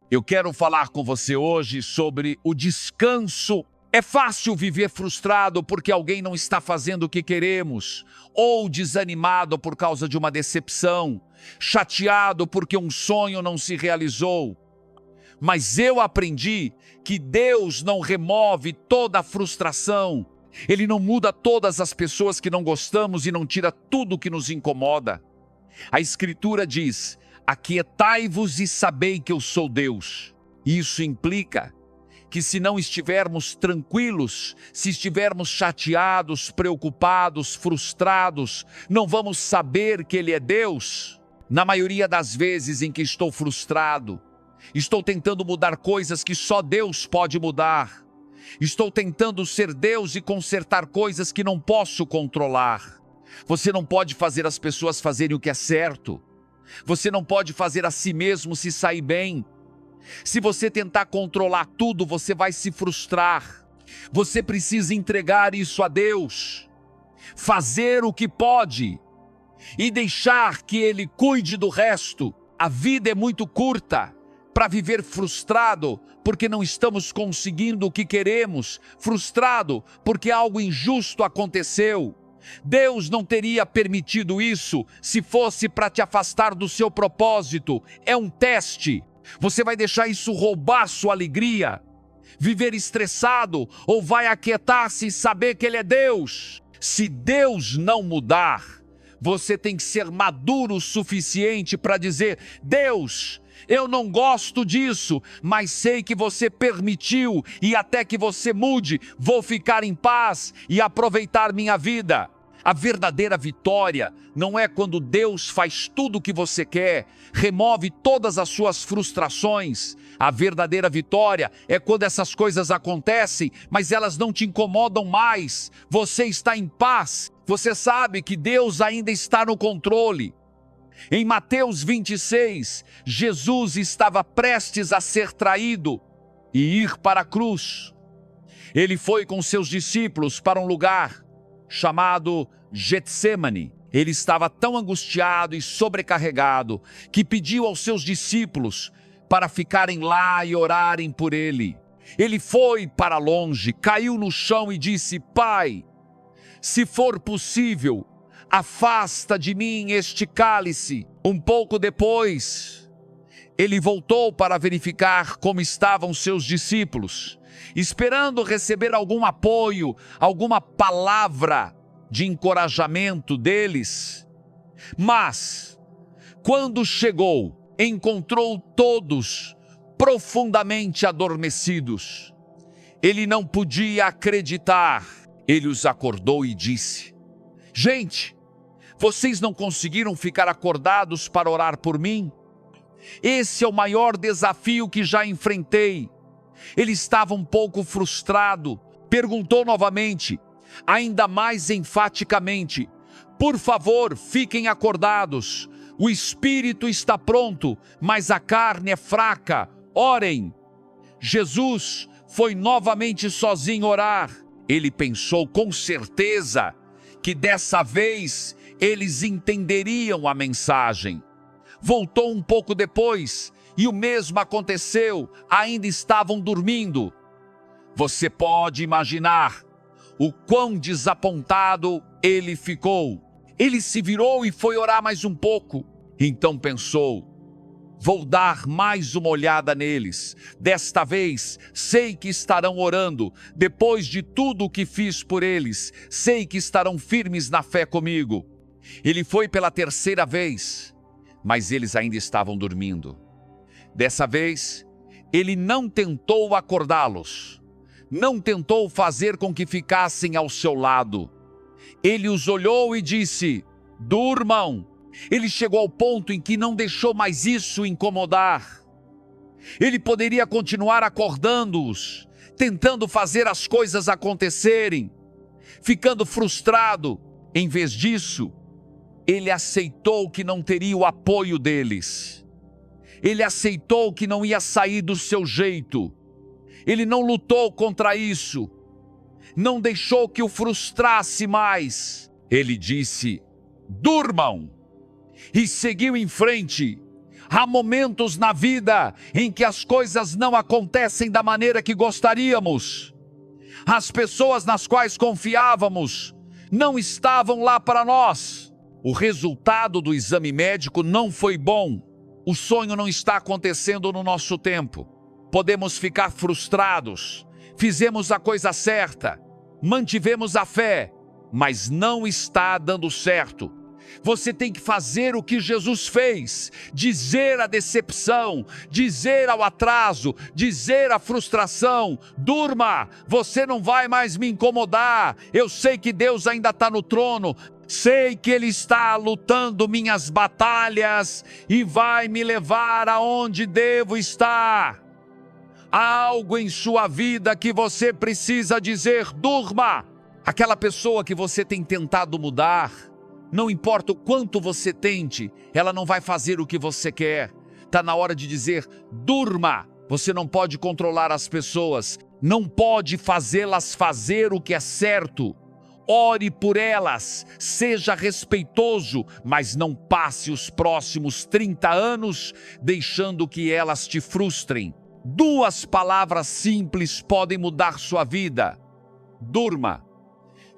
Eu quero falar com você hoje sobre o descanso. É fácil viver frustrado porque alguém não está fazendo o que queremos, ou desanimado por causa de uma decepção, chateado porque um sonho não se realizou. Mas eu aprendi que Deus não remove toda a frustração. Ele não muda todas as pessoas que não gostamos e não tira tudo que nos incomoda. A Escritura diz: aquietai-vos e sabei que eu sou Deus. Isso implica que se não estivermos tranquilos, se estivermos chateados, preocupados, frustrados, não vamos saber que Ele é Deus. Na maioria das vezes em que estou frustrado, estou tentando mudar coisas que só Deus pode mudar. Estou tentando ser Deus e consertar coisas que não posso controlar. Você não pode fazer as pessoas fazerem o que é certo. Você não pode fazer a si mesmo se sair bem. Se você tentar controlar tudo, você vai se frustrar. Você precisa entregar isso a Deus, fazer o que pode e deixar que Ele cuide do resto. A vida é muito curta para viver frustrado porque não estamos conseguindo o que queremos, frustrado porque algo injusto aconteceu. Deus não teria permitido isso se fosse para te afastar do seu propósito. É um teste. Você vai deixar isso roubar sua alegria, viver estressado, ou vai aquietar-se e saber que Ele é Deus? Se Deus não mudar, você tem que ser maduro o suficiente para dizer: Deus, eu não gosto disso, mas sei que você permitiu, e até que você mude, vou ficar em paz e aproveitar minha vida. A verdadeira vitória não é quando Deus faz tudo o que você quer, remove todas as suas frustrações. A verdadeira vitória é quando essas coisas acontecem, mas elas não te incomodam mais. Você está em paz, você sabe que Deus ainda está no controle. Em Mateus 26, Jesus estava prestes a ser traído e ir para a cruz. Ele foi com seus discípulos para um lugar chamado Getsêmani. Ele estava tão angustiado e sobrecarregado que pediu aos seus discípulos para ficarem lá e orarem por ele. Ele foi para longe, caiu no chão e disse: Pai, se for possível, afasta de mim este cálice. Um pouco depois, ele voltou para verificar como estavam seus discípulos, esperando receber algum apoio, alguma palavra de encorajamento deles. Mas, quando chegou, encontrou todos profundamente adormecidos. Ele não podia acreditar. Ele os acordou e disse: Gente, vocês não conseguiram ficar acordados para orar por mim? Esse é o maior desafio que já enfrentei. Ele estava um pouco frustrado. Perguntou novamente, ainda mais enfaticamente: Por favor, fiquem acordados. O espírito está pronto, mas a carne é fraca. Orem. Jesus foi novamente sozinho orar. Ele pensou com certeza que dessa vez eles entenderiam a mensagem. Voltou um pouco depois e o mesmo aconteceu, ainda estavam dormindo. Você pode imaginar o quão desapontado ele ficou. Ele se virou e foi orar mais um pouco. Então pensou: vou dar mais uma olhada neles. Desta vez, sei que estarão orando. Depois de tudo o que fiz por eles, sei que estarão firmes na fé comigo. Ele foi pela terceira vez, mas eles ainda estavam dormindo. Dessa vez, ele não tentou acordá-los. Não tentou fazer com que ficassem ao seu lado. Ele os olhou e disse: durmam. Ele chegou ao ponto em que não deixou mais isso incomodar. Ele poderia continuar acordando-os, tentando fazer as coisas acontecerem, ficando frustrado. Em vez disso, ele aceitou que não teria o apoio deles. Ele aceitou que não ia sair do seu jeito. Ele não lutou contra isso. Não deixou que o frustrasse mais. Ele disse: durmam. E seguiu em frente. Há momentos na vida em que as coisas não acontecem da maneira que gostaríamos. As pessoas nas quais confiávamos não estavam lá para nós. O resultado do exame médico não foi bom. O sonho não está acontecendo no nosso tempo. Podemos ficar frustrados. Fizemos a coisa certa, mantivemos a fé, mas não está dando certo. Você tem que fazer o que Jesus fez, dizer a decepção, dizer ao atraso, dizer a frustração: durma, você não vai mais me incomodar, eu sei que Deus ainda está no trono, sei que Ele está lutando minhas batalhas e vai me levar aonde devo estar. Há algo em sua vida que você precisa dizer: durma. Aquela pessoa que você tem tentado mudar, não importa o quanto você tente, ela não vai fazer o que você quer. Está na hora de dizer: durma. Você não pode controlar as pessoas, não pode fazê-las fazer o que é certo. Ore por elas, seja respeitoso, mas não passe os próximos 30 anos deixando que elas te frustrem. 2 palavras simples podem mudar sua vida. Durma.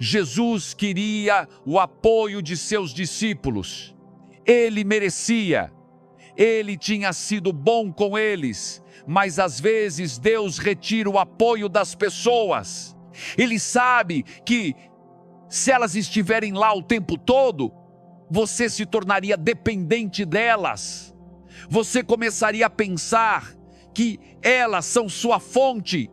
Jesus queria o apoio de seus discípulos. Ele merecia. Ele tinha sido bom com eles. Mas às vezes Deus retira o apoio das pessoas. Ele sabe que se elas estiverem lá o tempo todo, você se tornaria dependente delas. Você começaria a pensar que elas são sua fonte,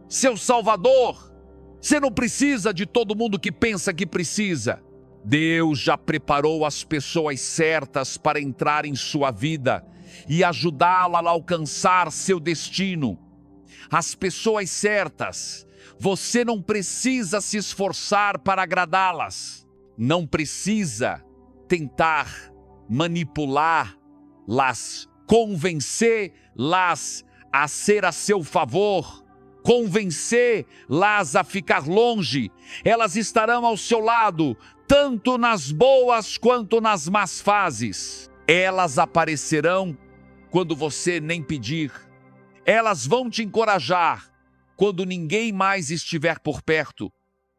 seu salvador. Você não precisa de todo mundo que pensa que precisa. Deus já preparou as pessoas certas para entrar em sua vida e ajudá-la a alcançar seu destino. As pessoas certas, você não precisa se esforçar para agradá-las. Não precisa tentar manipulá-las, convencê-las a ser a seu favor, convencê-las a ficar longe. Elas estarão ao seu lado, tanto nas boas quanto nas más fases. Elas aparecerão quando você nem pedir. Elas vão te encorajar quando ninguém mais estiver por perto.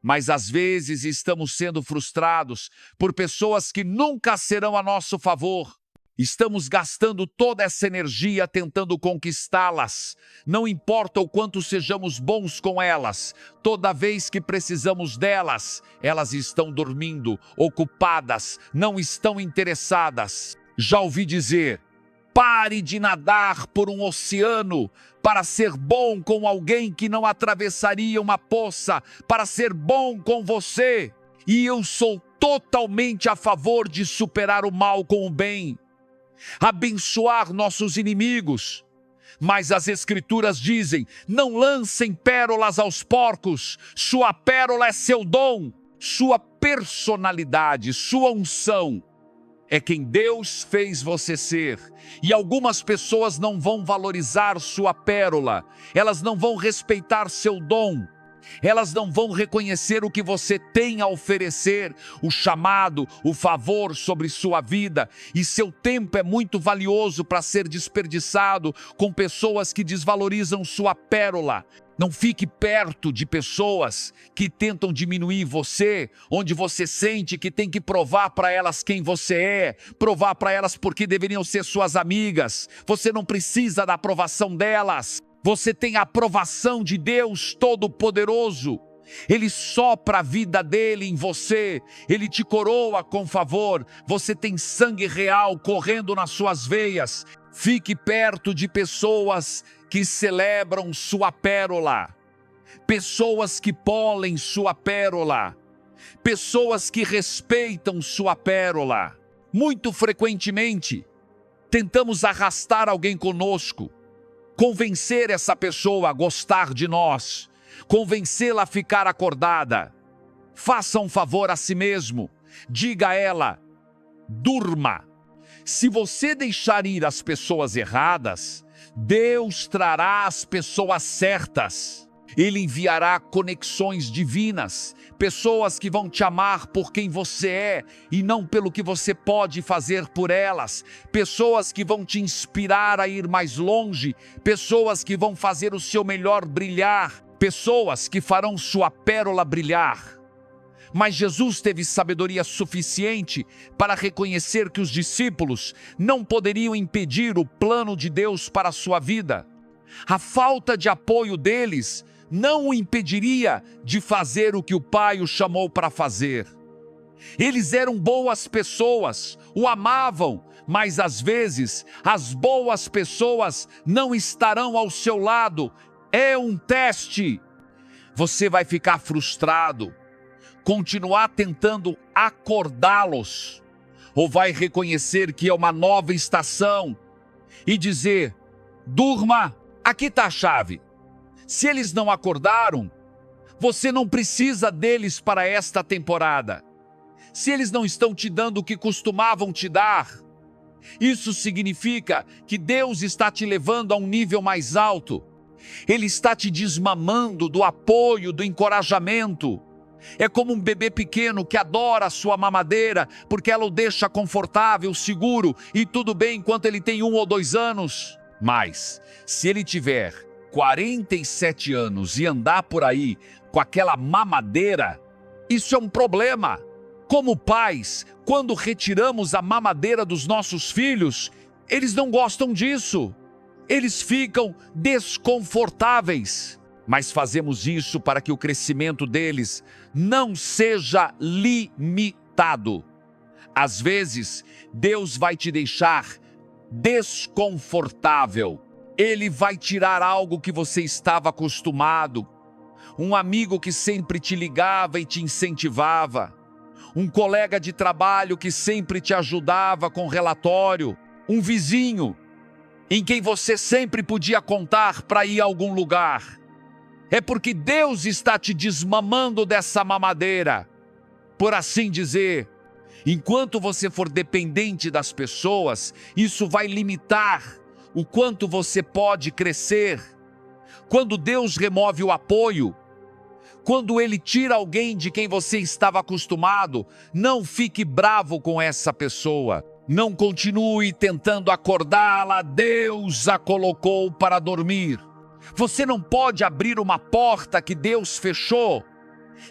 Mas às vezes estamos sendo frustrados por pessoas que nunca serão a nosso favor. Estamos gastando toda essa energia tentando conquistá-las. Não importa o quanto sejamos bons com elas, toda vez que precisamos delas, elas estão dormindo, ocupadas, não estão interessadas. Já ouvi dizer: pare de nadar por um oceano para ser bom com alguém que não atravessaria uma poça para ser bom com você. E eu sou totalmente a favor de superar o mal com o bem, abençoar nossos inimigos. Mas as Escrituras dizem: não lancem pérolas aos porcos. Sua pérola é seu dom, sua personalidade, sua unção. É quem Deus fez você ser. E algumas pessoas não vão valorizar sua pérola, elas não vão respeitar seu dom, elas não vão reconhecer o que você tem a oferecer, o chamado, o favor sobre sua vida. E seu tempo é muito valioso para ser desperdiçado com pessoas que desvalorizam sua pérola. Não fique perto de pessoas que tentam diminuir você, onde você sente que tem que provar para elas quem você é, provar para elas porque deveriam ser suas amigas. Você não precisa da aprovação delas. Você tem a aprovação de Deus Todo-Poderoso. Ele sopra a vida dele em você, ele te coroa com favor. Você tem sangue real correndo nas suas veias. Fique perto de pessoas que celebram sua pérola, pessoas que polem sua pérola, pessoas que respeitam sua pérola. Muito frequentemente, tentamos arrastar alguém conosco, convencer essa pessoa a gostar de nós, convencê-la a ficar acordada. Faça um favor a si mesmo, diga a ela: durma. Se você deixar ir as pessoas erradas, Deus trará as pessoas certas. Ele enviará conexões divinas, pessoas que vão te amar por quem você é e não pelo que você pode fazer por elas, pessoas que vão te inspirar a ir mais longe, pessoas que vão fazer o seu melhor brilhar, pessoas que farão sua pérola brilhar. Mas Jesus teve sabedoria suficiente para reconhecer que os discípulos não poderiam impedir o plano de Deus para a sua vida. A falta de apoio deles não o impediria de fazer o que o Pai o chamou para fazer. Eles eram boas pessoas, o amavam, mas às vezes as boas pessoas não estarão ao seu lado. É um teste. Você vai ficar frustrado, continuar tentando acordá-los, ou vai reconhecer que é uma nova estação e dizer: durma, aqui está a chave. Se eles não acordaram, você não precisa deles para esta temporada. Se eles não estão te dando o que costumavam te dar, isso significa que Deus está te levando a um nível mais alto. Ele está te desmamando do apoio, do encorajamento. É como um bebê pequeno que adora a sua mamadeira, porque ela o deixa confortável, seguro, e tudo bem enquanto ele tem 1 ou 2 anos. Mas, se ele tiver 47 anos e andar por aí com aquela mamadeira, isso é um problema. Como pais, quando retiramos a mamadeira dos nossos filhos, eles não gostam disso. Eles ficam desconfortáveis. Mas fazemos isso para que o crescimento deles não seja limitado. Às vezes, Deus vai te deixar desconfortável. Ele vai tirar algo que você estava acostumado. Um amigo que sempre te ligava e te incentivava. Um colega de trabalho que sempre te ajudava com relatório. Um vizinho em quem você sempre podia contar para ir a algum lugar. É porque Deus está te desmamando dessa mamadeira, por assim dizer. Enquanto você for dependente das pessoas, isso vai limitar o quanto você pode crescer. Quando Deus remove o apoio, quando Ele tira alguém de quem você estava acostumado, não fique bravo com essa pessoa. Não continue tentando acordá-la, Deus a colocou para dormir. Você não pode abrir uma porta que Deus fechou.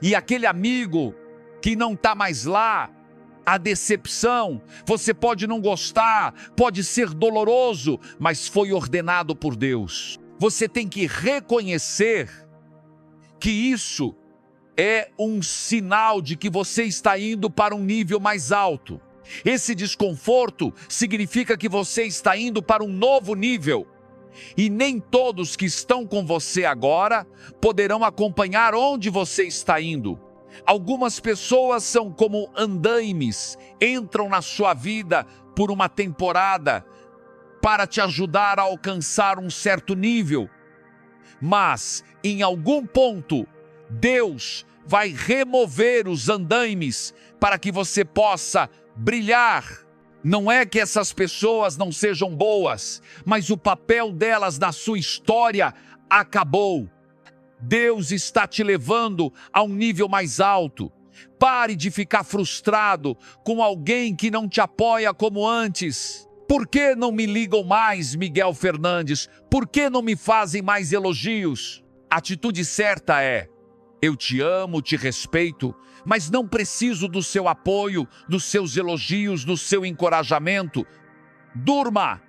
E aquele amigo que não está mais lá, a decepção, você pode não gostar, pode ser doloroso, mas foi ordenado por Deus. Você tem que reconhecer que isso é um sinal de que você está indo para um nível mais alto. Esse desconforto significa que você está indo para um novo nível. E nem todos que estão com você agora poderão acompanhar onde você está indo. Algumas pessoas são como andaimes, entram na sua vida por uma temporada para te ajudar a alcançar um certo nível. Mas, em algum ponto, Deus vai remover os andaimes para que você possa brilhar. Não é que essas pessoas não sejam boas, mas o papel delas na sua história acabou. Deus está te levando a um nível mais alto. Pare de ficar frustrado com alguém que não te apoia como antes. Por que não me ligam mais, Miguel Fernandes? Por que não me fazem mais elogios? A atitude certa é: eu te amo, te respeito, mas não preciso do seu apoio, dos seus elogios, do seu encorajamento. Durma!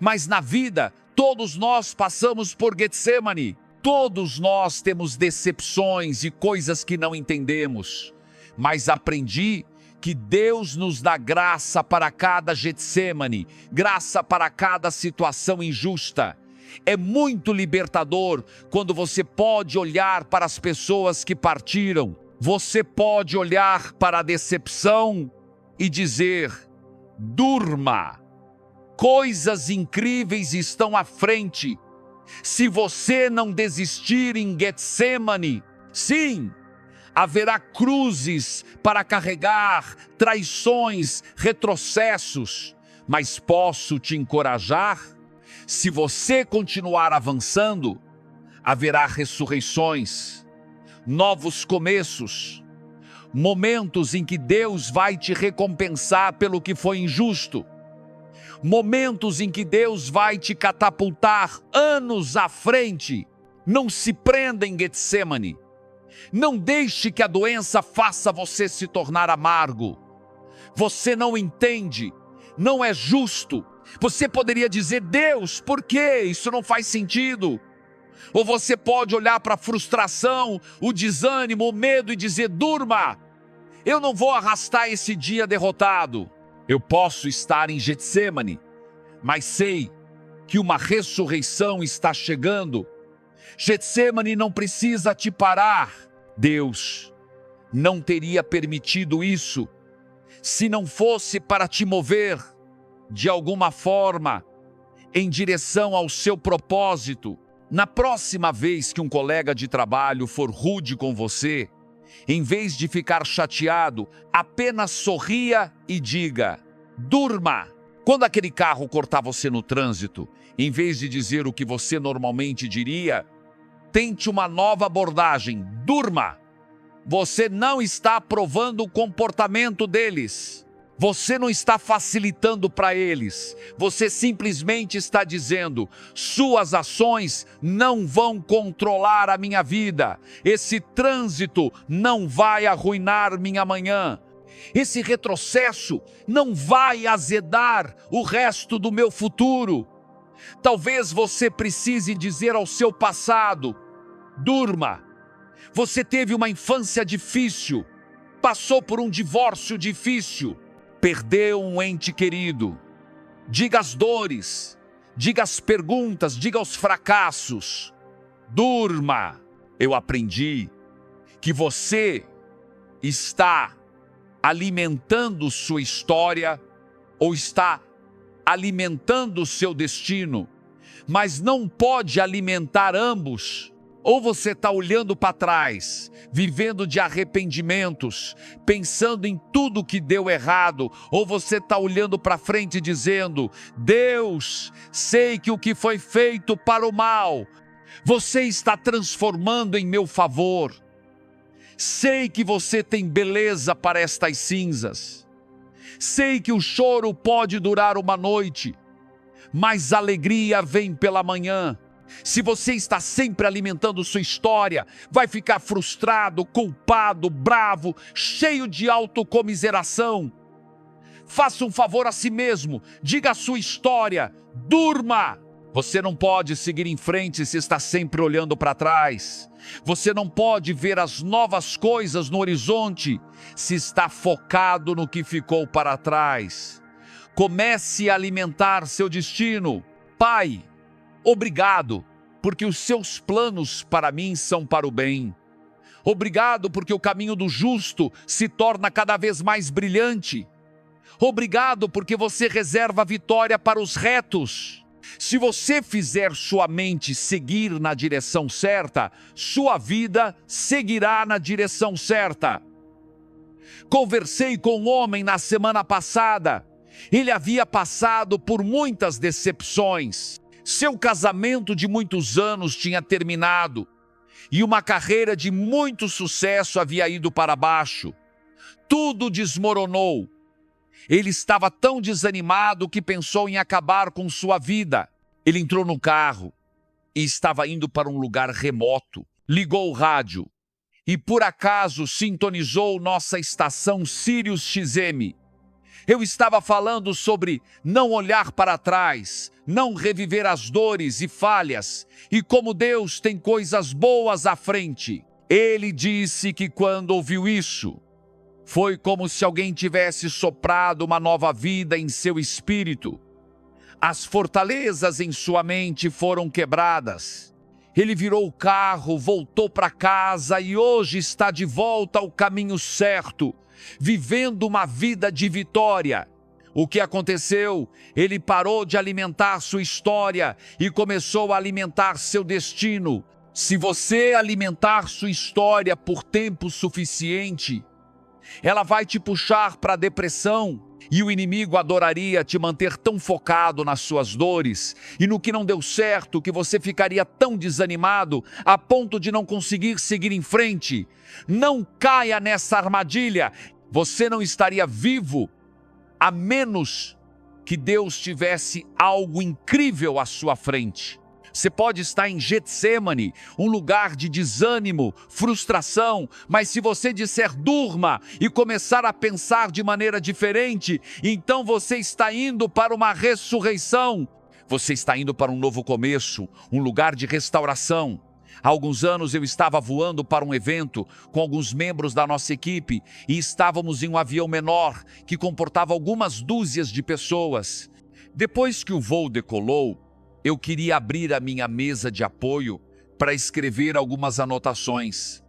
Mas na vida, todos nós passamos por Getsemane. Todos nós temos decepções e coisas que não entendemos. Mas aprendi que Deus nos dá graça para cada Getsemane, graça para cada situação injusta. É muito libertador quando você pode olhar para as pessoas que partiram. Você pode olhar para a decepção e dizer: durma, coisas incríveis estão à frente. Se você não desistir em Getsemane, sim, haverá cruzes para carregar, traições, retrocessos, mas posso te encorajar? Se você continuar avançando, Haverá ressurreições, novos começos, momentos em que Deus vai te recompensar pelo que foi injusto, momentos em que Deus vai te catapultar anos à frente. Não se prenda em Getsemane. Não deixe que a doença faça você se tornar amargo. Você não entende, não é justo. Você poderia dizer: Deus, por quê? Isso não faz sentido. Ou você pode olhar para a frustração, o desânimo, o medo e dizer: durma, eu não vou arrastar esse dia derrotado. Eu posso estar em Getsemane, mas sei que uma ressurreição está chegando. Getsemane não precisa te parar. Deus não teria permitido isso se não fosse para te mover de alguma forma em direção ao seu propósito. Na próxima vez que um colega de trabalho for rude com você, em vez de ficar chateado, apenas sorria e diga: durma. Quando aquele carro cortar você no trânsito, em vez de dizer o que você normalmente diria, tente uma nova abordagem: durma. Você não está aprovando o comportamento deles. Você não está facilitando para eles. Você simplesmente está dizendo: suas ações não vão controlar a minha vida. Esse trânsito não vai arruinar minha manhã. Esse retrocesso não vai azedar o resto do meu futuro. Talvez você precise dizer ao seu passado: durma. Você teve uma infância difícil, passou por um divórcio difícil, perdeu um ente querido. Diga as dores, diga as perguntas, diga os fracassos. Durma. Eu aprendi que você está alimentando sua história ou está alimentando o seu destino, mas não pode alimentar ambos. Ou você está olhando para trás, vivendo de arrependimentos, pensando em tudo que deu errado, ou você está olhando para frente dizendo: Deus, sei que o que foi feito para o mal, você está transformando em meu favor. Sei que você tem beleza para estas cinzas. Sei que o choro pode durar uma noite, mas a alegria vem pela manhã. Se você está sempre alimentando sua história, vai ficar frustrado, culpado, bravo, cheio de autocomiseração. Faça um favor a si mesmo, diga a sua história: durma. Você não pode seguir em frente se está sempre olhando para trás. Você não pode ver as novas coisas no horizonte se está focado no que ficou para trás. Comece a alimentar seu destino. Pai, obrigado, porque os seus planos para mim são para o bem. Obrigado, porque o caminho do justo se torna cada vez mais brilhante. Obrigado, porque você reserva a vitória para os retos. Se você fizer sua mente seguir na direção certa, sua vida seguirá na direção certa. Conversei com um homem na semana passada. Ele havia passado por muitas decepções. Seu casamento de muitos anos tinha terminado e uma carreira de muito sucesso havia ido para baixo. Tudo desmoronou. Ele estava tão desanimado que pensou em acabar com sua vida. Ele entrou no carro e estava indo para um lugar remoto. Ligou o rádio e por acaso sintonizou nossa estação Sirius XM. Eu estava falando sobre não olhar para trás, não reviver as dores e falhas, e como Deus tem coisas boas à frente. Ele disse que quando ouviu isso, foi como se alguém tivesse soprado uma nova vida em seu espírito. As fortalezas em sua mente foram quebradas. Ele virou o carro, voltou para casa e hoje está de volta ao caminho certo, vivendo uma vida de vitória. O que aconteceu? Ele parou de alimentar sua história e começou a alimentar seu destino. Se você alimentar sua história por tempo suficiente, ela vai te puxar para a depressão, E o inimigo adoraria te manter tão focado nas suas dores e no que não deu certo que você ficaria tão desanimado a ponto de não conseguir seguir em frente. Não caia nessa armadilha. Você não estaria vivo a menos que Deus tivesse algo incrível à sua frente. Você pode estar em Getsemane, um lugar de desânimo, frustração, mas se você disser durma e começar a pensar de maneira diferente, então você está indo para uma ressurreição. Você está indo para um novo começo, um lugar de restauração. Há alguns anos eu estava voando para um evento com alguns membros da nossa equipe e estávamos em um avião menor que comportava algumas dúzias de pessoas. Depois que o voo decolou, eu queria abrir a minha mesa de apoio para escrever algumas anotações.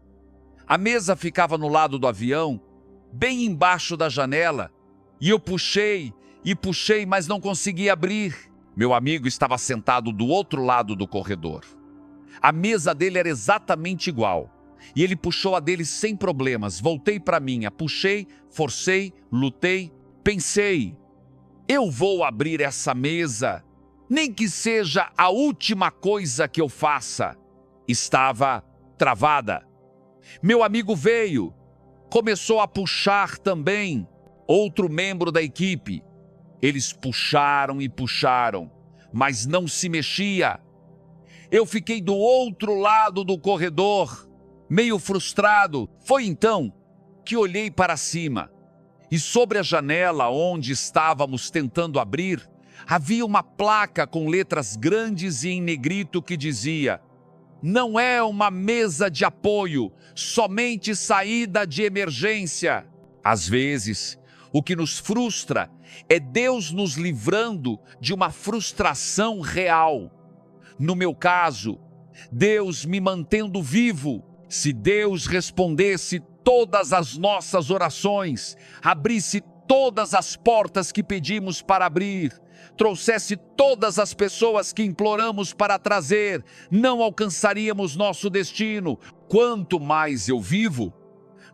A mesa ficava no lado do avião, bem embaixo da janela, e eu puxei, mas não consegui abrir. Meu amigo estava sentado do outro lado do corredor. A mesa dele era exatamente igual, e ele puxou a dele sem problemas. Voltei para a minha, puxei, forcei, lutei, pensei, eu vou abrir essa mesa, nem que seja a última coisa que eu faça. Estava travada. Meu amigo veio, começou a puxar também, outro membro da equipe. Eles puxaram e puxaram, mas não se mexia. Eu fiquei do outro lado do corredor, meio frustrado. Foi então que olhei para cima e sobre a janela onde estávamos tentando abrir, havia uma placa com letras grandes e em negrito que dizia: não é uma mesa de apoio, somente saída de emergência. Às vezes, o que nos frustra é Deus nos livrando de uma frustração real. No meu caso, Deus me mantendo vivo. Se Deus respondesse todas as nossas orações, abrisse todas as portas que pedimos para abrir, trouxesse todas as pessoas que imploramos para trazer, não alcançaríamos nosso destino. Quanto mais eu vivo,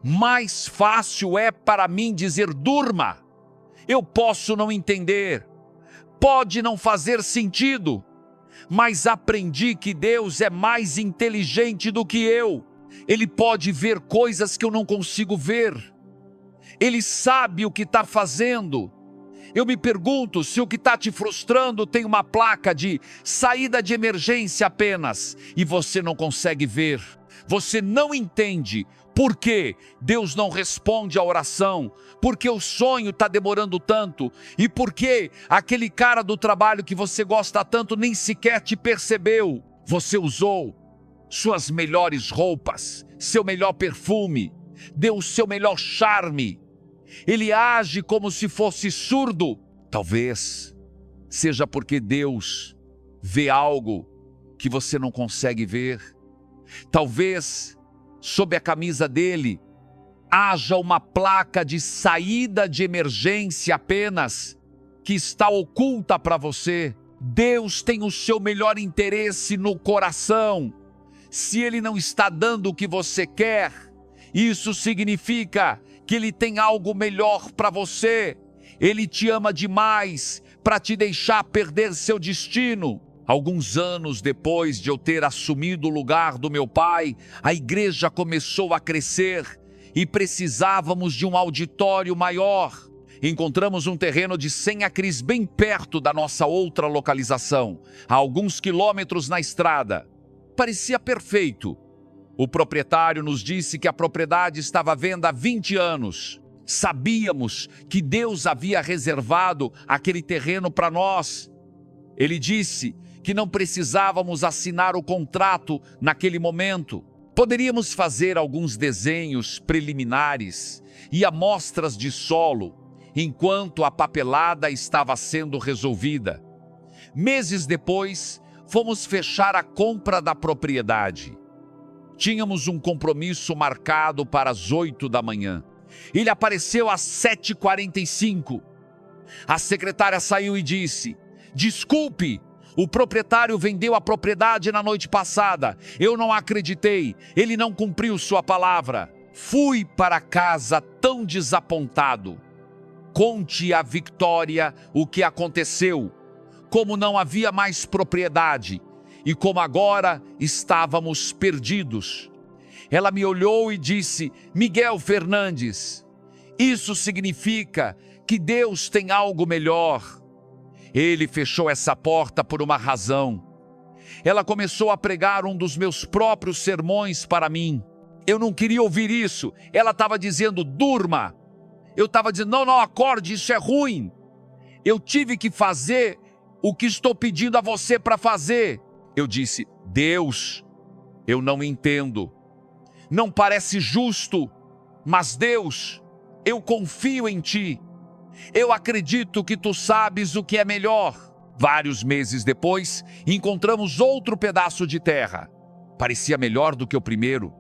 mais fácil é para mim dizer durma. Eu posso não entender, pode não fazer sentido, mas aprendi que Deus é mais inteligente do que eu. Ele pode ver coisas que eu não consigo ver. Ele sabe o que está fazendo. Eu me pergunto se o que está te frustrando tem uma placa de saída de emergência apenas e você não consegue ver. Você não entende por que Deus não responde à oração, por que o sonho está demorando tanto e por que aquele cara do trabalho que você gosta tanto nem sequer te percebeu. Você usou suas melhores roupas, seu melhor perfume, deu o seu melhor charme. Ele age como se fosse surdo. Talvez seja porque Deus vê algo que você não consegue ver. Talvez sob a camisa dele haja uma placa de saída de emergência apenas, que está oculta para você. Deus tem o seu melhor interesse no coração. Se ele não está dando o que você quer, isso significa que ele tem algo melhor para você. Ele te ama demais para te deixar perder seu destino. Alguns anos depois de eu ter assumido o lugar do meu pai, a igreja começou a crescer e precisávamos de um auditório maior. Encontramos um terreno de 100 acres bem perto da nossa outra localização, a alguns quilômetros na estrada. Parecia perfeito. O proprietário nos disse que a propriedade estava à venda há 20 anos. Sabíamos que Deus havia reservado aquele terreno para nós. Ele disse que não precisávamos assinar o contrato naquele momento. Poderíamos fazer alguns desenhos preliminares e amostras de solo, enquanto a papelada estava sendo resolvida. Meses depois, fomos fechar a compra da propriedade. Tínhamos um compromisso marcado para as 8 da manhã. Ele apareceu às 7h45. A secretária saiu e disse: desculpe, o proprietário vendeu a propriedade na noite passada. Eu não acreditei, ele não cumpriu sua palavra. Fui para casa tão desapontado. Conte à Victoria o que aconteceu, como não havia mais propriedade e como agora estávamos perdidos. Ela me olhou e disse: Miguel Fernandes, isso significa que Deus tem algo melhor. Ele fechou essa porta por uma razão. Ela começou a pregar um dos meus próprios sermões para mim. Eu não queria ouvir isso. Ela estava dizendo: durma. Eu estava dizendo: não, acorde, isso é ruim. Eu tive que fazer o que estou pedindo a você para fazer. Eu disse: Deus, eu não entendo. Não parece justo, mas Deus, eu confio em ti. Eu acredito que tu sabes o que é melhor. Vários meses depois, encontramos outro pedaço de terra. Parecia melhor do que o primeiro.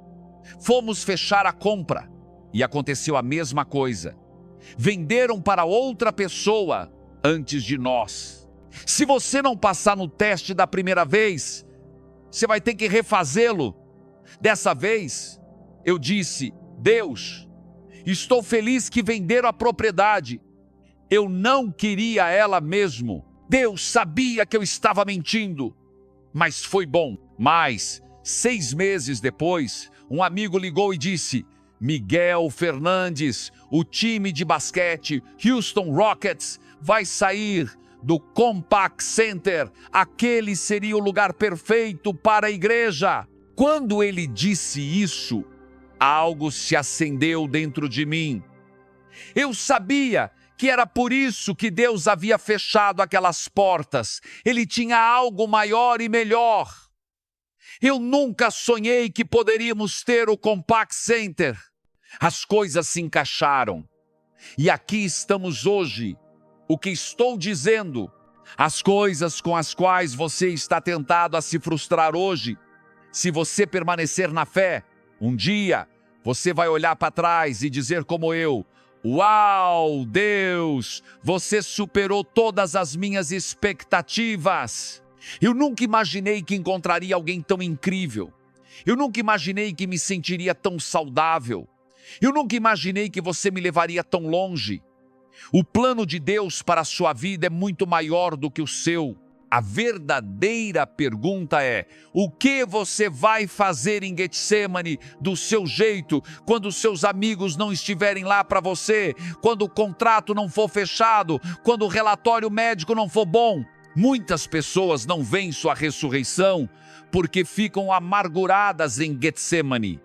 Fomos fechar a compra e aconteceu a mesma coisa. Venderam para outra pessoa antes de nós. Se você não passar no teste da primeira vez, você vai ter que refazê-lo. Dessa vez, eu disse: Deus, estou feliz que venderam a propriedade. Eu não queria ela mesmo. Deus sabia que eu estava mentindo, mas foi bom. Mas, 6 meses depois, um amigo ligou e disse: Miguel Fernandes, o time de basquete Houston Rockets vai sair do Compaq Center. Aquele seria o lugar perfeito para a igreja. Quando ele disse isso, algo se acendeu dentro de mim. Eu sabia que era por isso que Deus havia fechado aquelas portas. Ele tinha algo maior e melhor. Eu nunca sonhei que poderíamos ter o Compaq Center. As coisas se encaixaram. E aqui estamos hoje. O que estou dizendo, as coisas com as quais você está tentado a se frustrar hoje, se você permanecer na fé, um dia você vai olhar para trás e dizer como eu: uau, Deus, você superou todas as minhas expectativas. Eu nunca imaginei que encontraria alguém tão incrível. Eu nunca imaginei que me sentiria tão saudável. Eu nunca imaginei que você me levaria tão longe. O plano de Deus para a sua vida é muito maior do que o seu. A verdadeira pergunta é: o que você vai fazer em Getsemane do seu jeito, quando seus amigos não estiverem lá para você, quando o contrato não for fechado, quando o relatório médico não for bom? Muitas pessoas não veem sua ressurreição porque ficam amarguradas em Getsemane.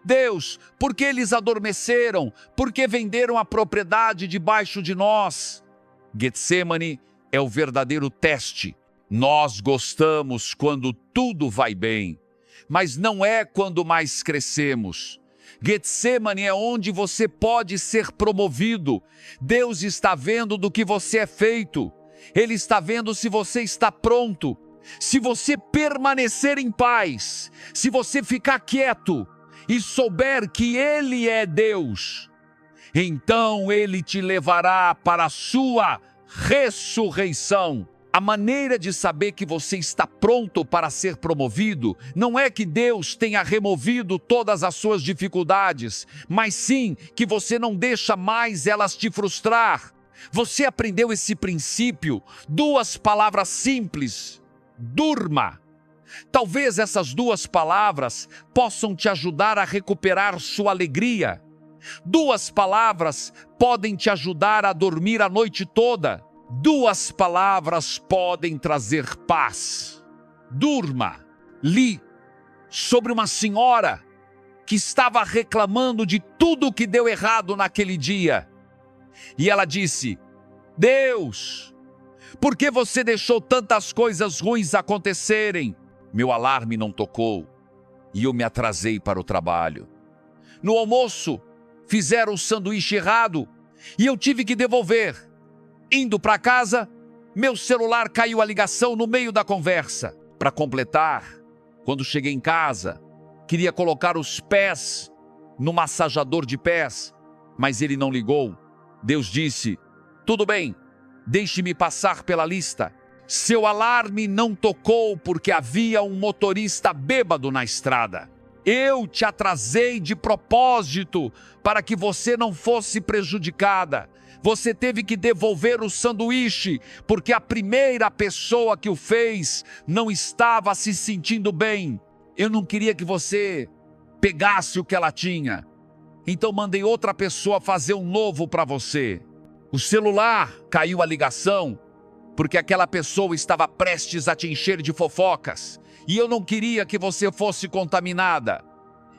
Deus, por que eles adormeceram? Por que venderam a propriedade debaixo de nós? Getsemane é o verdadeiro teste. Nós gostamos quando tudo vai bem, mas não é quando mais crescemos. Getsemane é onde você pode ser promovido. Deus está vendo do que você é feito. Ele está vendo se você está pronto. Se você permanecer em paz, se você ficar quieto e souber que Ele é Deus, então Ele te levará para a sua ressurreição. A maneira de saber que você está pronto para ser promovido não é que Deus tenha removido todas as suas dificuldades, mas sim que você não deixa mais elas te frustrar. Você aprendeu esse princípio? 2 palavras simples: durma. Talvez essas 2 palavras possam te ajudar a recuperar sua alegria. 2 palavras podem te ajudar a dormir a noite toda. 2 palavras podem trazer paz. Durma. Li sobre uma senhora que estava reclamando de tudo que deu errado naquele dia. E ela disse: Deus, por que você deixou tantas coisas ruins acontecerem? Meu alarme não tocou e eu me atrasei para o trabalho. No almoço, fizeram o sanduíche errado e eu tive que devolver. Indo para casa, meu celular caiu a ligação no meio da conversa. Para completar, quando cheguei em casa, queria colocar os pés no massajador de pés, mas ele não ligou. Deus disse: tudo bem, deixe-me passar pela lista. Seu alarme não tocou porque havia um motorista bêbado na estrada. Eu te atrasei de propósito para que você não fosse prejudicada. Você teve que devolver o sanduíche, porque a primeira pessoa que o fez não estava se sentindo bem. Eu não queria que você pegasse o que ela tinha. Então mandei outra pessoa fazer um novo para você. O celular caiu a ligação, porque aquela pessoa estava prestes a te encher de fofocas. E eu não queria que você fosse contaminada.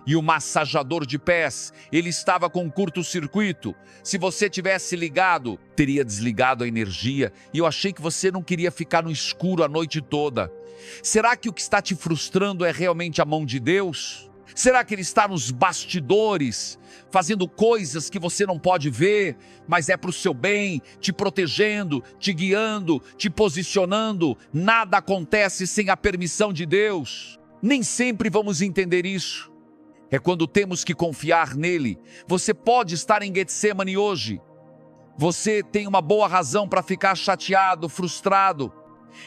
E o massageador de pés, ele estava com curto-circuito. Se você tivesse ligado, teria desligado a energia. E eu achei que você não queria ficar no escuro a noite toda. Será que o que está te frustrando é realmente a mão de Deus? Será que Ele está nos bastidores, fazendo coisas que você não pode ver, mas é para o seu bem, te protegendo, te guiando, te posicionando? Nada acontece sem a permissão de Deus. Nem sempre vamos entender isso. É quando temos que confiar nele. Você pode estar em Getsemane hoje. Você tem uma boa razão para ficar chateado, frustrado.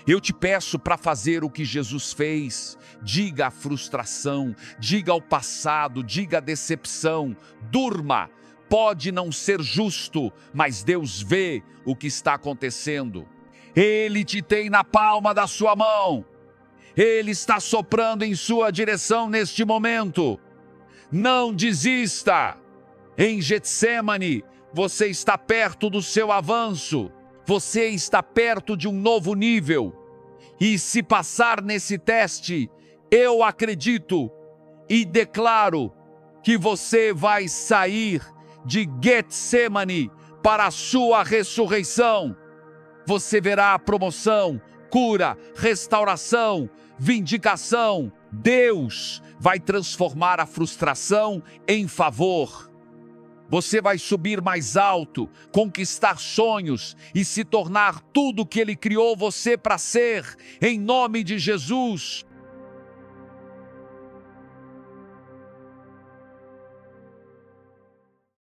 Eu te peço para fazer o que Jesus fez. Diga a frustração, diga ao passado, diga a decepção. Durma. Pode não ser justo, mas Deus vê o que está acontecendo. Ele te tem na palma da sua mão. Ele está soprando em sua direção neste momento. Não desista. Em Getsemane, você está perto do seu avanço. Você está perto de um novo nível. E se passar nesse teste, eu acredito e declaro que você vai sair de Getsemane para a sua ressurreição. Você verá a promoção, cura, restauração, vindicação. Deus vai transformar a frustração em favor. Você vai subir mais alto, conquistar sonhos e se tornar tudo que Ele criou você para ser, em nome de Jesus.